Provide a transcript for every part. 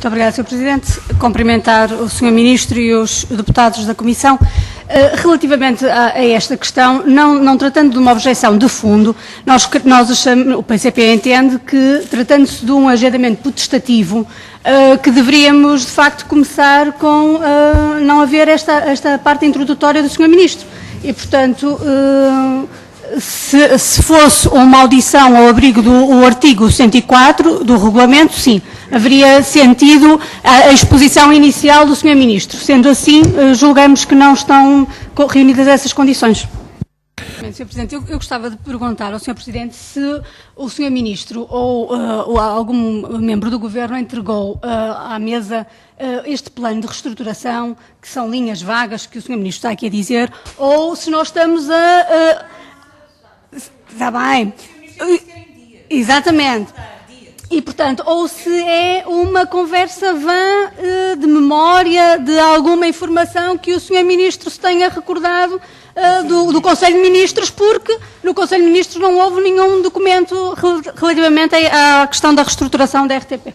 Muito obrigada, Sr. Presidente. Cumprimentar o Sr. Ministro e os deputados da Comissão. Relativamente a esta questão, não tratando de uma objeção de fundo, o PCP entende que, tratando-se de um agendamento potestativo, que deveríamos, de facto, começar com não haver esta parte introdutória do Sr. Ministro. E, portanto, se fosse uma audição ao abrigo do artigo 104 do regulamento, sim, haveria sentido a exposição inicial do Sr. Ministro. Sendo assim, julgamos que não estão reunidas essas condições. Sr. Presidente, eu gostava de perguntar ao Sr. Presidente se o Sr. Ministro ou algum membro do Governo entregou à mesa este plano de reestruturação, que são linhas vagas que o Sr. Ministro está aqui a dizer, ou se nós estamos Está bem. Exatamente. E, portanto, ou se é uma conversa vã de memória de alguma informação que o Sr. Ministro se tenha recordado do Conselho de Ministros, porque no Conselho de Ministros não houve nenhum documento relativamente à questão da reestruturação da RTP.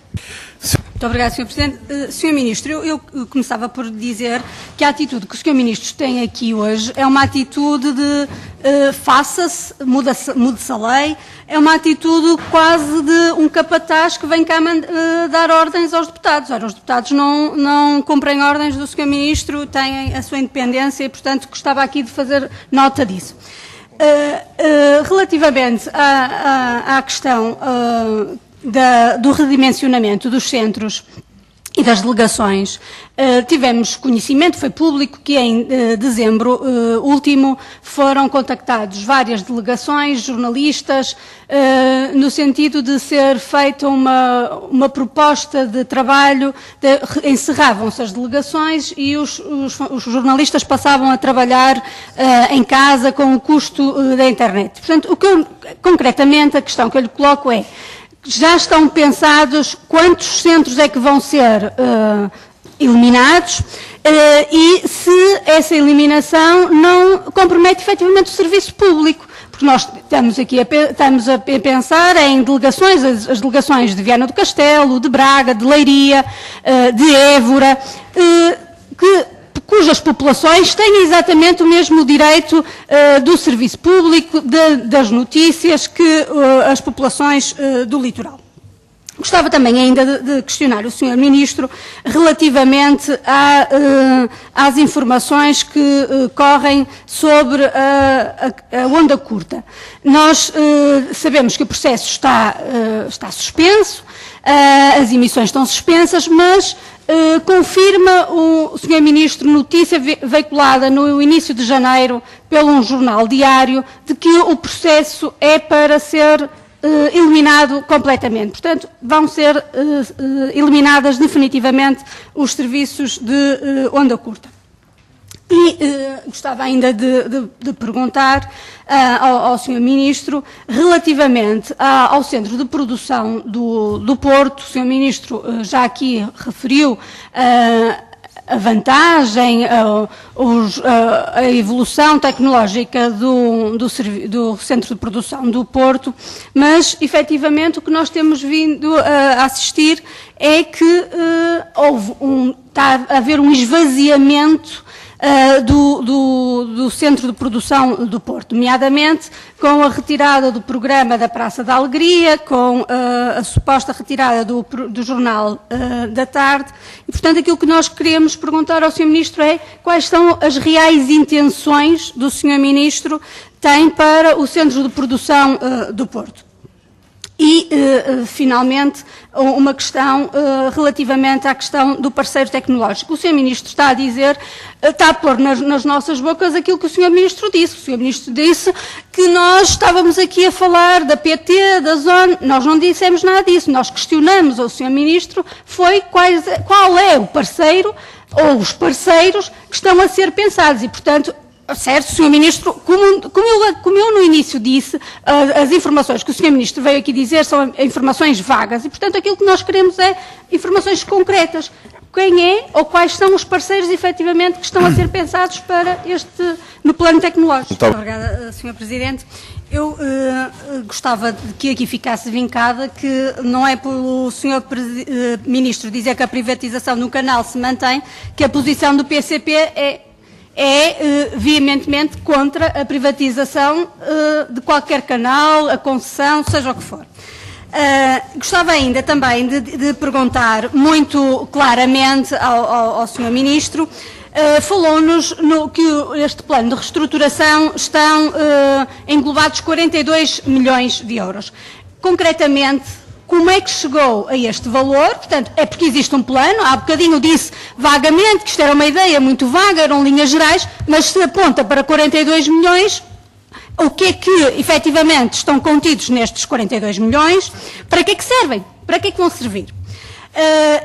Muito obrigada, Sr. Presidente. Sr. Ministro, eu começava por dizer que a atitude que o Sr. Ministro tem aqui hoje é uma atitude de faça-se, mude-se a lei, é uma atitude quase de um capataz que vem cá dar ordens aos deputados. Ora, os deputados não cumprem ordens do Sr. Ministro, têm a sua independência e, portanto, gostava aqui de fazer nota disso. Relativamente à questão do redimensionamento dos centros e das delegações, tivemos conhecimento, foi público, que em dezembro último foram contactados várias delegações, jornalistas, no sentido de ser feita uma proposta de trabalho, encerravam-se as delegações e os jornalistas passavam a trabalhar em casa com o custo da internet. Portanto, concretamente, a questão que eu lhe coloco é: já estão pensados quantos centros é que vão ser eliminados e se essa eliminação não compromete efetivamente o serviço público? Porque nós estamos a pensar em delegações, as delegações de Viana do Castelo, de Braga, de Leiria, de Évora, cujas populações têm exatamente o mesmo direito do serviço público, das notícias, que as populações do litoral. Gostava também ainda de questionar o Sr. Ministro relativamente às informações que correm sobre a onda curta. Nós sabemos que o processo está suspenso, as emissões estão suspensas, mas confirma o Sr. Ministro notícia veiculada no início de janeiro pelo um jornal diário de que o processo é para ser eliminado completamente. Portanto, vão ser eliminadas definitivamente os serviços de onda curta. E gostava ainda de perguntar ao Sr. Ministro relativamente ao centro de produção do Porto. O Sr. Ministro já aqui referiu a vantagem, a evolução tecnológica do centro de produção do Porto, mas efetivamente o que nós temos vindo a assistir é que está a haver um esvaziamento do centro de produção do Porto, nomeadamente com a retirada do programa da Praça da Alegria, com a suposta retirada do Jornal da Tarde, e portanto aquilo que nós queremos perguntar ao Sr. Ministro é quais são as reais intenções do Sr. Ministro tem para o centro de produção do Porto. E, finalmente, uma questão relativamente à questão do parceiro tecnológico. O Sr. Ministro está a dizer, está a pôr nas nossas bocas aquilo que o Sr. Ministro disse. O Sr. Ministro disse que nós estávamos aqui a falar da PT, da Zona. Nós não dissemos nada disso. Nós questionamos ao Sr. Ministro qual é o parceiro ou os parceiros que estão a ser pensados. E, portanto, certo, Sr. Ministro, como eu no início disse, as informações que o Sr. Ministro veio aqui dizer são informações vagas e, portanto, aquilo que nós queremos é informações concretas. Quem é ou quais são os parceiros, efetivamente, que estão a ser pensados para no plano tecnológico. Então, obrigada, Sr. Presidente. Eu gostava de que aqui ficasse vincada que não é pelo Sr. Ministro dizer que a privatização do canal se mantém, que a posição do PCP é veementemente contra a privatização de qualquer canal, a concessão, seja o que for. Gostava ainda também de perguntar muito claramente ao Sr. Ministro, falou-nos que este plano de reestruturação estão englobados 42 milhões de euros. Concretamente, como é que chegou a este valor? Portanto, é porque existe um plano, há bocadinho disse vagamente que isto era uma ideia muito vaga, eram linhas gerais, mas se aponta para 42 milhões, o que é que efetivamente estão contidos nestes 42 milhões? Para que é que servem? Para que é que vão servir?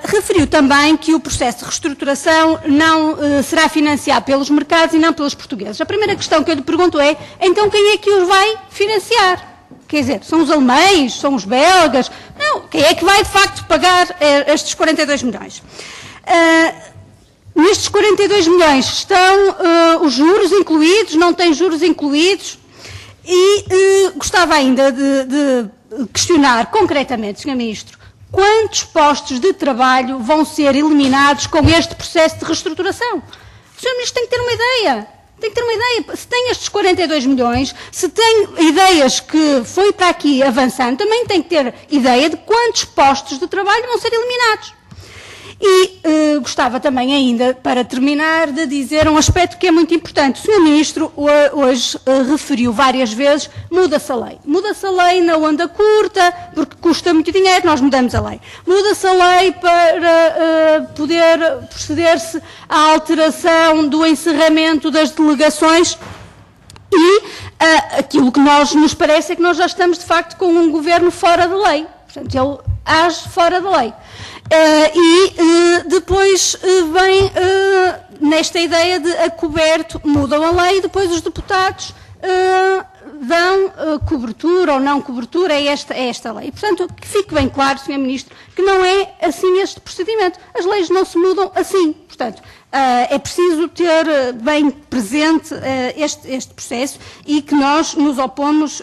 Referiu também que o processo de reestruturação não será financiado pelos mercados e não pelos portugueses. A primeira questão que eu lhe pergunto é, então quem é que os vai financiar? Quer dizer, são os alemães, são os belgas? Não, quem é que vai de facto pagar estes 42 milhões? Nestes 42 milhões estão os juros incluídos, não têm juros incluídos? E gostava ainda de questionar concretamente, Sr. Ministro, quantos postos de trabalho vão ser eliminados com este processo de reestruturação? O Sr. Ministro tem que ter uma ideia. Tem que ter uma ideia. Se tem estes 42 milhões, se tem ideias que foi para aqui avançando, também tem que ter ideia de quantos postos de trabalho vão ser eliminados. E gostava também ainda, para terminar, de dizer um aspecto que é muito importante. O Sr. Ministro hoje referiu várias vezes, muda-se a lei. Muda-se a lei na onda curta, porque custa muito dinheiro, nós mudamos a lei. Muda-se a lei para poder proceder-se à alteração do encerramento das delegações e aquilo que nos parece é que nós já estamos, de facto, com um governo fora da lei. Portanto, ele age fora da lei. Depois vem nesta ideia de acoberto, mudam a lei e depois os deputados dão cobertura ou não cobertura a esta lei. Portanto, que fique bem claro, Sr. Ministro, que não é assim este procedimento. As leis não se mudam assim. Portanto, é preciso ter bem presente este processo e que nós nos opomos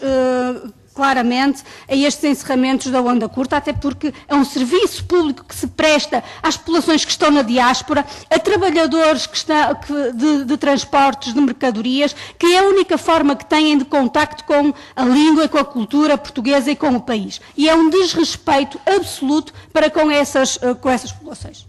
claramente a estes encerramentos da onda curta, até porque é um serviço público que se presta às populações que estão na diáspora, a trabalhadores de transportes de mercadorias, que é a única forma que têm de contacto com a língua e com a cultura portuguesa e com o país. E é um desrespeito absoluto para com essas populações.